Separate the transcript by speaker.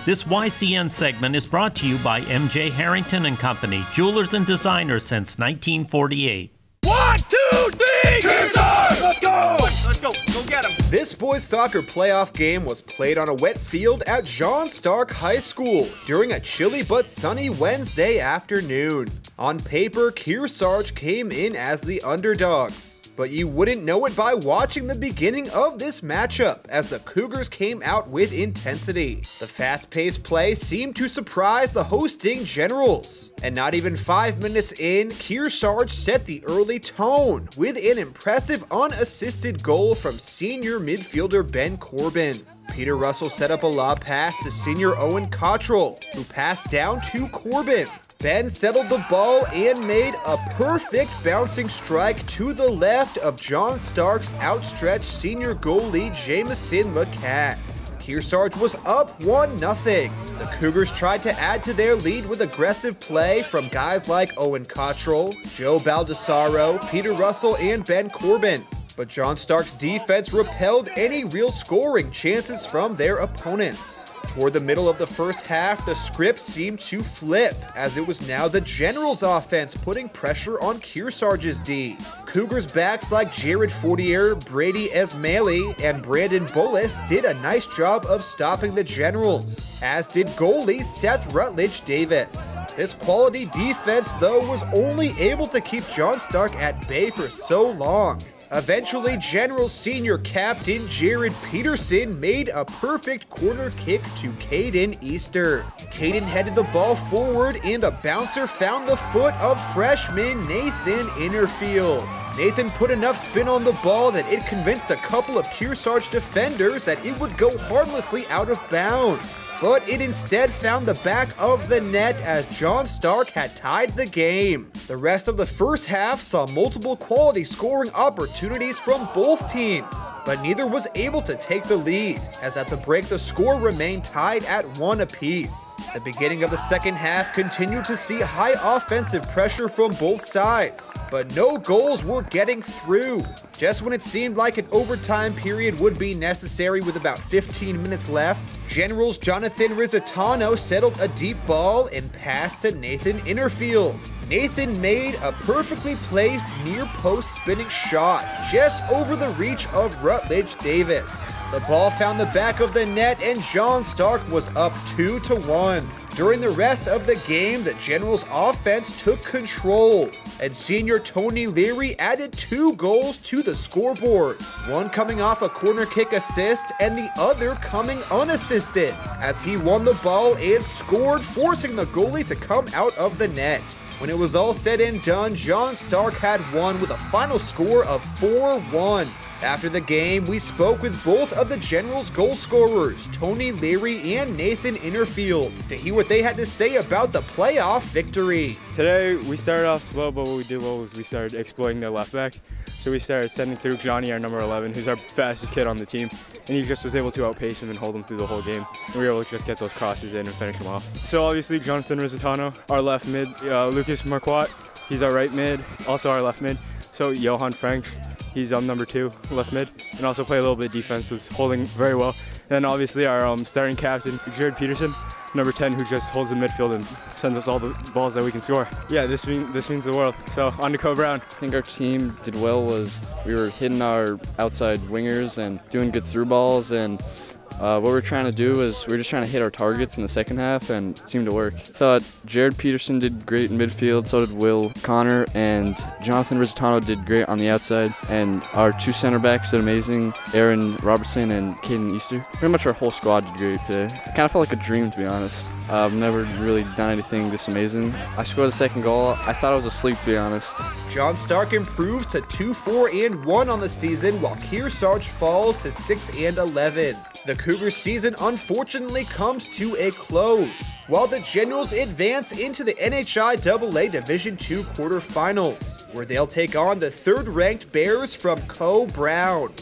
Speaker 1: This YCN segment is brought to you by MJ Harrington and Company, jewelers and designers since 1948.
Speaker 2: 1, 2, 3, Kearsarge! Let's go! Let's go. Go get him.
Speaker 3: This boys soccer playoff game was played on a wet field at John Stark High School during a chilly but sunny Wednesday afternoon. On paper, Kearsarge came in as the underdogs. But you wouldn't know it by watching the beginning of this matchup, as the Cougars came out with intensity. The fast-paced play seemed to surprise the hosting Generals. And not even 5 minutes in, Kearsarge set the early tone with an impressive unassisted goal from senior midfielder Ben Corbin. Peter Russell set up a lob pass to senior Owen Cottrell, who passed down to Corbin. Ben settled the ball and made a perfect bouncing strike to the left of John Stark's outstretched senior goalie Jameson Lacasse. Kearsarge was up 1-0. The Cougars tried to add to their lead with aggressive play from guys like Owen Cottrell, Joe Baldessaro, Peter Russell, and Ben Corbin. But John Stark's defense repelled any real scoring chances from their opponents. Toward the middle of the first half, the script seemed to flip, as it was now the Generals' offense putting pressure on Kearsarge's D. Cougars backs like Jared Fortier, Brady Esmaili, and Brandon Bullis did a nice job of stopping the Generals, as did goalie Seth Rutledge Davis. This quality defense, though, was only able to keep John Stark at bay for so long. Eventually, Generals senior captain Jared Peterson made a perfect corner kick to Caden Easter. Caden headed the ball forward and a bouncer found the foot of freshman Nathan Innerfield. Nathan put enough spin on the ball that it convinced a couple of Kearsarge defenders that it would go harmlessly out of bounds. But it instead found the back of the net as John Stark had tied the game. The rest of the first half saw multiple quality scoring opportunities from both teams, but neither was able to take the lead, as at the break the score remained tied at 1 apiece. The beginning of the second half continued to see high offensive pressure from both sides, but no goals were getting through. Just when it seemed like an overtime period would be necessary with about 15 minutes left, Generals Jonathan Rizzitano settled a deep ball and passed to Nathan Innerfield. Nathan made a perfectly placed near post spinning shot just over the reach of Rutledge Davis. The ball found the back of the net and John Stark was up 2-1. During the rest of the game, the Generals offense took control, and senior Tony Leary added 2 goals to the scoreboard, one coming off a corner kick assist and the other coming unassisted, as he won the ball and scored, forcing the goalie to come out of the net. When it was all said and done, John Stark had won with a final score of 4-1. After the game, we spoke with both of the Generals' goal scorers, Tony Leary and Nathan Innerfield, to hear what they had to say about the playoff victory.
Speaker 4: Today, we started off slow, but what we did well was we started exploiting their left back. So we started sending through Johnny, our number 11, who's our fastest kid on the team, and he just was able to outpace him and hold him through the whole game. And we were able to just get those crosses in and finish him off. So obviously, Jonathan Rizzitano, our left mid, Lucas Marquardt, he's our right mid, also our left mid. So Johan Frank, he's number 2, left mid, and also play a little bit of defense, was holding very well. And then obviously our starting captain, Jared Peterson, number 10, who just holds the midfield and sends us all the balls that we can score. Yeah, this means the world. So on to Co Brown.
Speaker 5: I think our team did well was we were hitting our outside wingers and doing good through balls, and what we're trying to do is we're just trying to hit our targets in the second half, and it seemed to work. I thought Jared Peterson did great in midfield, so did Will Connor, and Jonathan Rizzitano did great on the outside, and our 2 center backs did amazing, Aaron Robertson and Caden Easter. Pretty much our whole squad did great today. It kind of felt like a dream, to be honest. I've never really done anything this amazing. I scored the second goal. I thought I was asleep, to be honest.
Speaker 3: John Stark improves to 2-4-1 on the season, while Kearsarge falls to 6-11. The Cougars season unfortunately comes to a close, while the Generals advance into the NHIAA Division II quarterfinals, where they'll take on the 3rd-ranked Bears from Co Brown.